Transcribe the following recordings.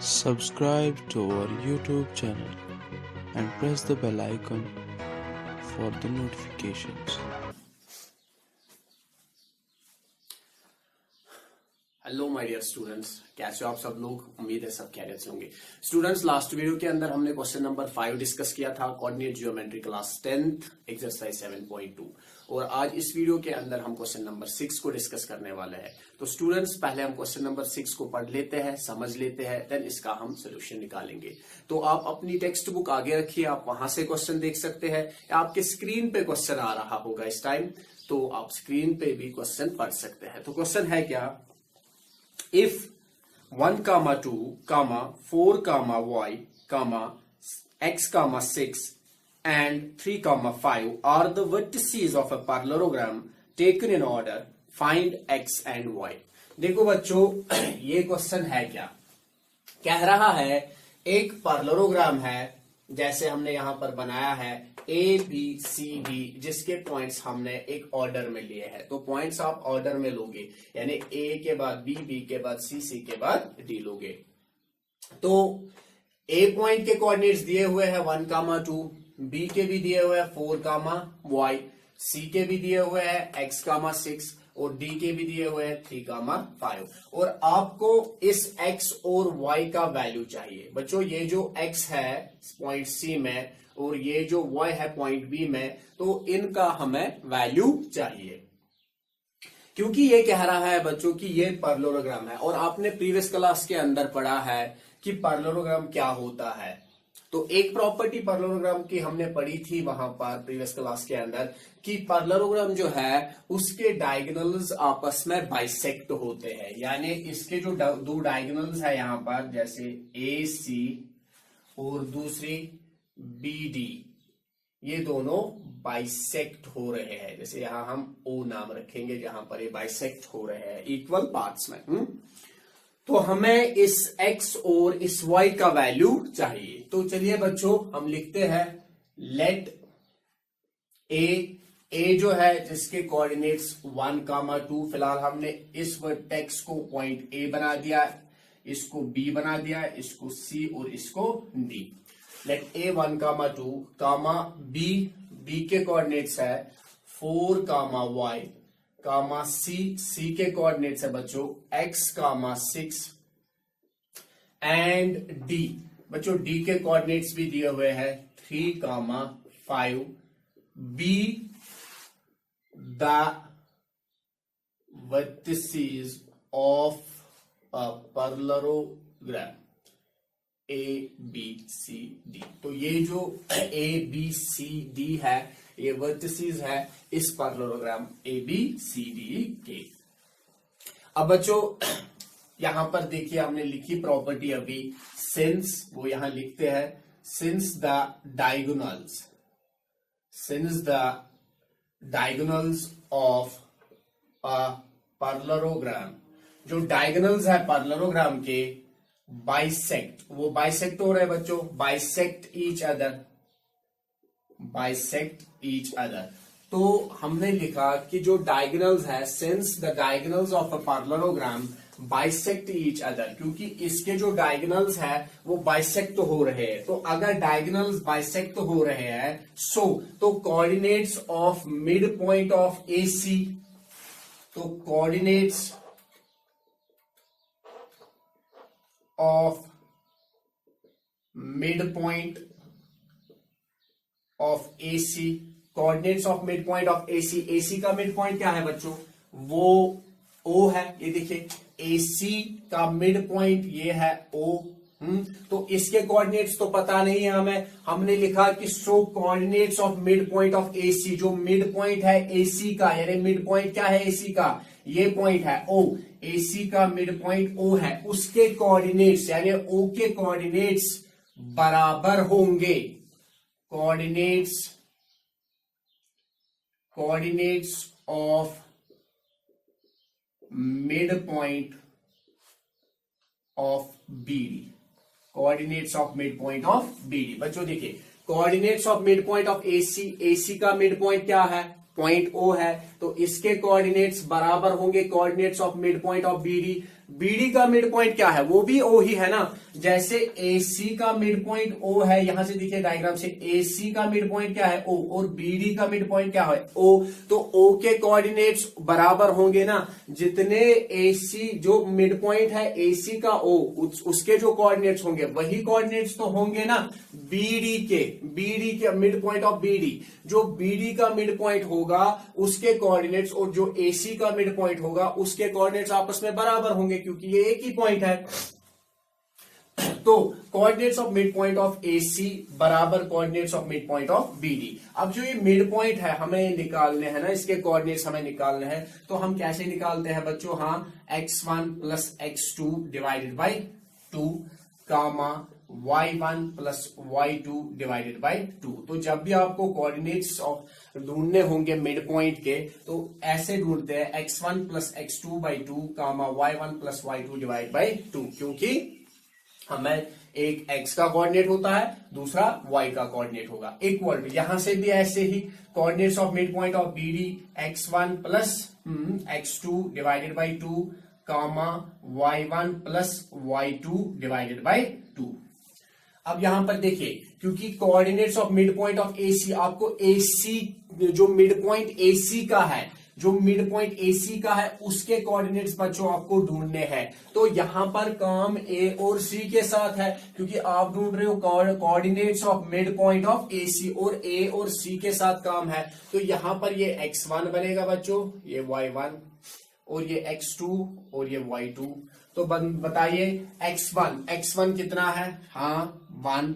Subscribe to our YouTube channel and press the bell icon for the notifications. Hello my dear students, कैसे हो आप सब लोग। उम्मीद है सब खैरियत से होंगे। स्टूडेंट्स, लास्ट वीडियो के अंदर हमने क्वेश्चन नंबर 5 डिस्कस किया था, coordinate geometry class 10th exercise 7.2, और आज इस वीडियो के अंदर हम क्वेश्चन नंबर 6 को डिस्कस करने वाले हैं। तो स्टूडेंट्स, पहले हम क्वेश्चन नंबर 6 को पढ़ लेते हैं, समझ लेते हैं, देन इसका हम सोल्यूशन निकालेंगे। तो आप अपनी टेक्स्ट बुक आगे रखिए, आप वहां से क्वेश्चन देख सकते हैं, या आपके स्क्रीन पे क्वेश्चन आ रहा होगा इस टाइम, तो आप स्क्रीन पे भी क्वेश्चन पढ़ सकते हैं। तो क्वेश्चन है क्या, if 1, 2, 4, y, x, 6 and 3, 5 are the vertices of a parallelogram taken in order, find x and y। देखो बच्चों, ये क्वेश्चन है क्या, कह रहा है एक पैरेललोग्राम है, जैसे हमने यहां पर बनाया है ए बी सी डी, जिसके पॉइंट्स हमने एक ऑर्डर में लिए हैं। तो पॉइंट्स आप ऑर्डर में लोगे, यानी ए के बाद बी, बी के बाद सी, सी के बाद डी लोगे। तो ए पॉइंट के कोऑर्डिनेट्स दिए हुए हैं 1, 2, बी के भी दिए हुए हैं 4, y, सी के भी दिए हुए हैं x, 6 और डी के भी दिए हुए हैं 3, 5, और आपको इस x और y का वैल्यू चाहिए। बच्चों, ये जो x है पॉइंट सी में और ये जो y है पॉइंट बी में, तो इनका हमें वैल्यू चाहिए, क्योंकि ये कह रहा है बच्चों कि ये पैरेललोग्राम है, और आपने प्रीवियस क्लास के अंदर पढ़ा है कि पैरेललोग्राम क्या होता है। तो एक प्रॉपर्टी पैरेललोग्राम की हमने पढ़ी थी वहां पर प्रीवियस क्लास के अंदर, कि पैरेललोग्राम जो है उसके डायगोनल्स आपस में बाइसेक्ट होते हैं, यानी इसके जो दो डायगोनल्स है यहां पर, जैसे ए सी और दूसरी बी डी, ये दोनों बाइसेक्ट हो रहे हैं। जैसे यहां हम ओ नाम रखेंगे, जहां पर ये बाइसेक्ट हो रहे हैं इक्वल पार्ट्स में। तो हमें इस x और इस y का वैल्यू चाहिए। तो चलिए बच्चों, हम लिखते हैं लेट ए जो है जिसके कोऑर्डिनेट्स 1, 2, फिलहाल हमने इस वर्टेक्स को पॉइंट ए बना दिया, इसको बी बना दिया, इसको सी और इसको डी। लेट ए 1, 2, बी के कोऑर्डिनेट्स है 4, y, सी के कोऑर्डिनेट्स है बच्चों x, 6 एंड डी। बच्चों, डी के कोऑर्डिनेट्स भी दिए हुए हैं 3, 5, B the vertices of a parallelogram A B C D. तो ये जो ए बी सी डी है, ये वर्टिसेस है इस parallelogram A B C D के। अब बच्चों, यहां पर देखिए हमने लिखी प्रॉपर्टी अभी, सिंस, वो यहां लिखते हैं since the diagonals of a parallelogram, जो डायगोनल्स है पैरेललोग्राम के बाइसेक्ट, वो बाइसेक्ट हो रहे हैं बच्चों, बाइसेक्ट ईच अदर। तो हमने लिखा कि जो डायगोनल्स है, since the diagonals of a parallelogram bisect each other, क्योंकि इसके जो डायगोनल्स है वो बाइसेक्ट हो रहे हैं। तो अगर डायगोनल्स बाइसेक्ट हो रहे हैं, तो coordinates of mid point of A C, तो coordinates of midpoint of AC, coordinates of midpoint of AC, AC का midpoint क्या है बच्चों, वो O है। ये देखिए AC का midpoint ये है O। तो इसके कोऑर्डिनेट्स तो पता नहीं है हमें, हमने लिखा कि show coordinates of mid point of AC, जो मिड पॉइंट है AC का, यानी मिड पॉइंट क्या है AC का, ये पॉइंट है O, AC का मिड पॉइंट O है, उसके कोऑर्डिनेट्स यानी O के कोऑर्डिनेट्स बराबर होंगे coordinates of mid point of BD, coordinates of mid point of BD। बच्चों देखिए, coordinates of mid point of AC, AC का मिड पॉइंट क्या है, पॉइंट O है, तो इसके कोऑर्डिनेट्स बराबर होंगे coordinates of mid point of BD। BD का मिड पॉइंट क्या है, वो भी ओ ही है ना। जैसे एसी का मिड पॉइंट ओ है, यहां से देखिए डायग्राम से, एसी का मिड पॉइंट क्या है ओ, और बीडी का मिड पॉइंट क्या है ओ। तो ओ के कोऑर्डिनेट्स बराबर होंगे ना, जितने एसी जो मिड पॉइंट है एसी का ओ, उसके जो कोऑर्डिनेट्स होंगे वही कोऑर्डिनेट्स तो होंगे ना बीडी के मिड पॉइंट ऑफ बीडी। जो बीडी का मिड पॉइंट होगा उसके कोऑर्डिनेट्स और जो एसी का मिड पॉइंट होगा उसके कोऑर्डिनेट्स आपस में बराबर होंगे, क्योंकि ये एक ही पॉइंट है। तो coordinates of mid point of AC बराबर coordinates of mid point of BD. अब जो ये मिड पॉइंट है हमें निकालने हैं ना, इसके कोऑर्डिनेट्स हमें निकालने हैं, तो हम कैसे निकालते हैं बच्चों, हाँ x1 plus x2 divided by 2 comma y1 plus y2 divided by 2। तो जब भी आपको कोऑर्डिनेट्स ऑफ ढूंढने होंगे मिड पॉइंट के, तो ऐसे ढूंढते हैं x1 plus x2 by 2 comma y1 plus y2 divide by 2, क्योंकि हमें एक x का कोऑर्डिनेट होता है, दूसरा y का कोऑर्डिनेट होगा। इक्वल टू यहां से भी ऐसे ही coordinates of mid point of BD x1 plus x2 divided by 2 comma y1 plus y2 divided by 2। अब यहां पर देखिए, क्योंकि coordinates of mid point of AC, आपको एसी जो मिड पॉइंट एसी का है, जो मिड पॉइंट एसी का है उसके कोऑर्डिनेट्स बच्चों आपको ढूंढने हैं। तो यहां पर काम ए और सी के साथ है, क्योंकि आप ढूंढ रहे हो coordinates of mid point of AC, और ए और सी के साथ काम है। तो यहां पर ये x1 बनेगा बच्चों, ये y1, और ये x2 और ये y2। तो बताइए x1 कितना है, हाँ 1,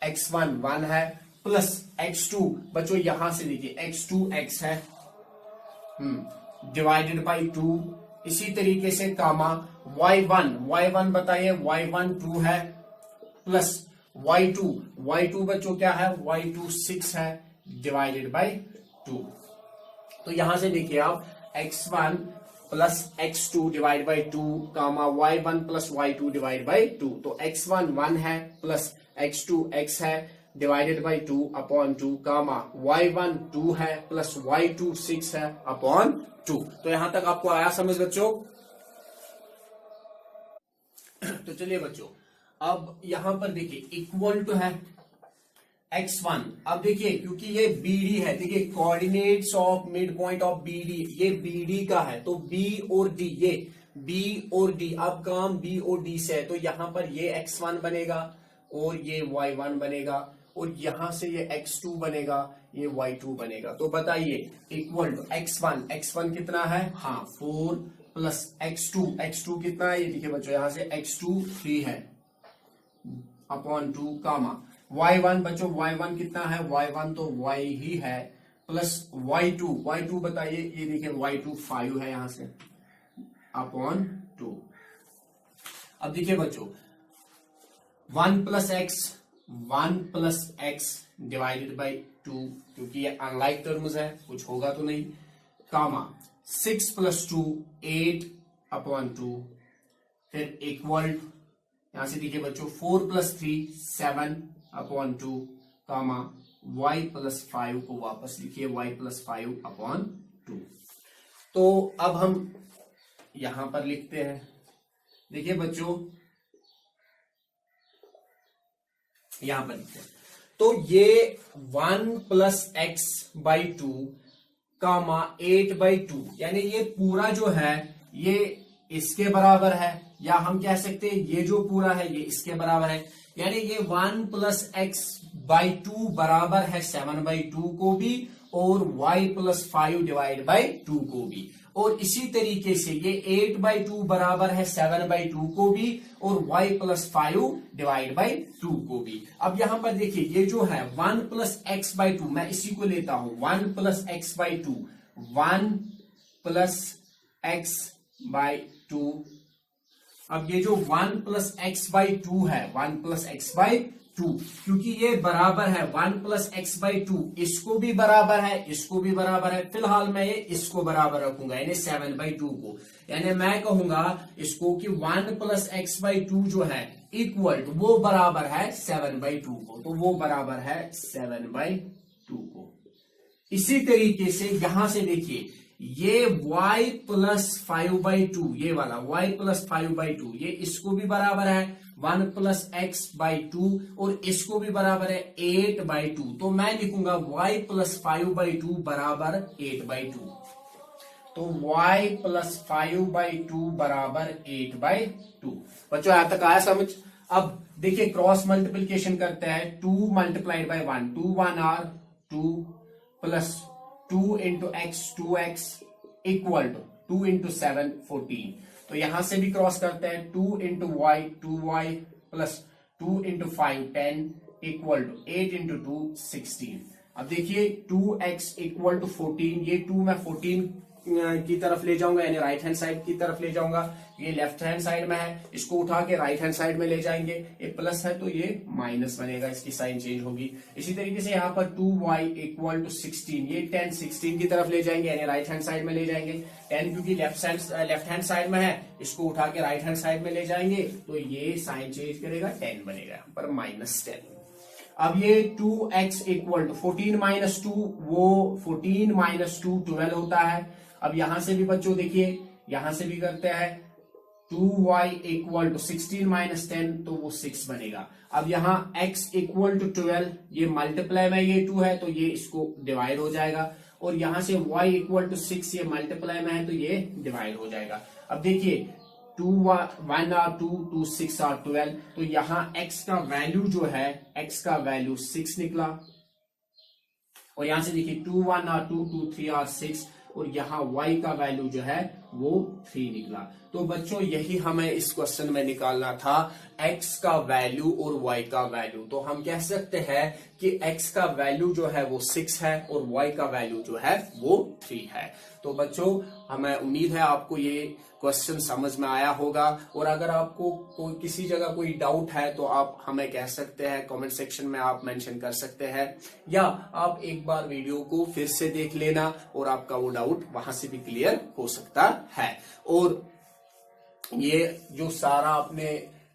x1 1 है, प्लस x2 बच्चों यहां से देखिए x2 x है डिवाइडेड बाई 2। इसी तरीके से कामा y1 बताइए, y1 2 है, प्लस y2 बच्चों क्या है, y2 6 है डिवाइडेड बाई 2। तो यहां से देखिए आप x1 plus x2 divide by 2 comma y1 plus y2 divide by 2। तो x1 1 है, प्लस x2 x है divided by 2 upon 2 comma y1 2 है, प्लस y2 6 है अपॉन 2। तो यहां तक आपको आया समझ बच्चों। तो चलिए बच्चों, अब यहां पर देखिए इक्वल टू है x1। अब देखिए क्योंकि ये BD है, देखिए coordinates of mid point of BD, ये BD का है, तो B और D, ये B और D, अब काम B और D से है, तो यहां पर ये x1 बनेगा और ये y1 बनेगा, और यहां से ये x2 बनेगा, ये y2 बनेगा। तो बताइए इक्वल टू x1 कितना है, हाँ 4 प्लस x2 कितना है, ये देखिए बच्चों यहां से x2 3 है अपॉन 2 कामा y1 बच्चों y1 कितना है, y1 तो y ही है, प्लस y2 बताइए, ये देखिए y2 5 है यहां से अपॉन 2। अब देखिए बच्चों 1 प्लस x डिवाइडेड बाई 2, क्योंकि ये अनलाइक टर्म्स है, कुछ होगा तो नहीं, कामा 6 प्लस 2 8 अपॉन 2, फिर इक्वल यहां से देखिए बच्चों 4 प्लस 3 7 अपॉन 2 कामा y प्लस 5 को वापस लिखिए y प्लस 5 अपॉन 2। तो अब हम यहां पर लिखते हैं, देखिए बच्चों यहां पर लिखते हैं, तो ये 1 plus x by 2 comma 8 by 2, यानी ये पूरा जो है ये इसके बराबर है, या हम कह सकते हैं ये जो पूरा है ये इसके बराबर है, यानी ये 1 प्लस एक्स बाई 2 बराबर है 7 बाई 2 को भी, और y प्लस 5 डिवाइड बाई 2 को भी, और इसी तरीके से ये 8 बाई 2 बराबर है 7 बाई 2 को भी, और y प्लस 5 डिवाइड बाई 2 को भी। अब यहां पर देखिए ये जो है 1 प्लस एक्स बाई 2, मैं इसी को लेता हूं 1 plus x by 2, 1 plus x by 2। अब ये जो 1 प्लस एक्स बाई 2 है, 1 प्लस एक्स बाई 2, क्योंकि ये बराबर है 1 प्लस एक्स बाई 2, इसको भी बराबर है, इसको भी बराबर है, फिलहाल मैं ये इसको बराबर रखूंगा, यानी 7 बाई 2 को, यानी मैं कहूंगा इसको कि 1 प्लस एक्स बाई 2 जो है इक्वल टू वो बराबर है 7 बाई 2 को, तो वो बराबर है 7 बाई 2 को। इसी तरीके से यहां से देखिए ये y प्लस 5/2, ये वाला y प्लस 5/2 ये इसको भी बराबर है 1 प्लस x/2 और इसको भी बराबर है 8/2। तो मैं लिखूंगा y प्लस 5/2 बराबर 8/2। तो y प्लस 5/2 बराबर 8/2। बच्चों यहां तक आया समझ? अब देखिए क्रॉस मल्टीप्लीकेशन करते हैं, 2 multiplied by 1, 2 1 are 2 plus 2 into x 2x equal to 2 into 7 14। तो यहां से भी क्रॉस करते हैं, 2 into y 2y plus 2 into 5 10 equal to 8 into 2 16। अब देखिए 2x इक्वल टू 14, ये 2 मैं 14 की तरफ ले जाऊंगा, यानी राइट हैंड साइड की तरफ ले जाऊंगा। ये लेफ्ट हैंड साइड में है, इसको उठा के राइट हैंड साइड में ले जाएंगे। ये प्लस है तो ये माइनस बनेगा, इसकी साइन चेंज होगी। इसी तरीके से यहाँ पर 2y इक्वल टू 16, ये 10 16 की तरफ ले जाएंगे, यानी राइट हैंड साइड में ले जाएंगे। 10 क्योंकि लेफ्ट हैंड साइड में है, इसको उठा के राइट हैंड साइड में ले जाएंगे तो ये साइन चेंज करेगा, 10 बनेगा यहाँ पर -10। अब ये 2x इक्वल टू 14 माइनस 2, वो 14 माइनस 2 12 होता है। अब यहां से भी बच्चों देखिए, यहां से भी करते हैं, 2y इक्वल टू 16 माइनस 10 तो वो 6 बनेगा। अब यहां x इक्वल टू 12, ये मल्टीप्लाई में ये 2 है तो ये इसको डिवाइड हो जाएगा, और यहां से y इक्वल टू 6, ये मल्टीप्लाई में है तो ये डिवाइड हो जाएगा। अब देखिए 2 1 और 2 2 6 और 12, तो यहां x का वैल्यू जो है, x का वैल्यू 6 निकला, और यहां से देखिए 2 1 और 2 2 3 और 6, और यहाँ y का वैल्यू जो है वो 3 निकला। तो बच्चों यही हमें इस क्वेश्चन में निकालना था, x का वैल्यू और y का वैल्यू। तो हम कह सकते हैं कि x का वैल्यू जो है वो 6 है और y का वैल्यू जो है वो 3 है। तो बच्चों हमें उम्मीद है आपको ये क्वेश्चन समझ में आया होगा, और अगर आपको कोई किसी जगह कोई डाउट है तो आप हमें कह सकते हैं, कमेंट सेक्शन में आप मेंशन कर सकते हैं, या आप एक बार वीडियो को फिर से देख लेना और आपका वो डाउट वहां से भी क्लियर हो सकता है। और ये जो सारा आपने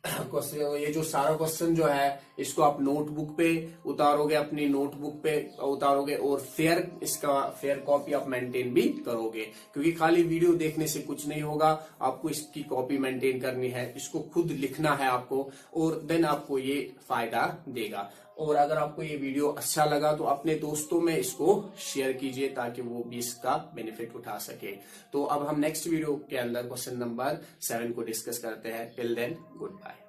ये जो सारा क्वेश्चन जो है इसको आप नोटबुक पे उतारोगे, अपनी नोटबुक पे उतारोगे, और फेयर कॉपी आप मेंटेन भी करोगे, क्योंकि खाली वीडियो देखने से कुछ नहीं होगा, आपको इसकी कॉपी मेंटेन करनी है, इसको खुद लिखना है आपको, और देन आपको ये फायदा देगा। और अगर आपको ये वीडियो अच्छा लगा तो अपने दोस्तों में इसको शेयर कीजिए ताकि वो भी इसका बेनिफिट उठा सके। तो अब हम नेक्स्ट वीडियो के अंदर क्वेश्चन नंबर 7 को डिस्कस करते हैं। Till then good bye.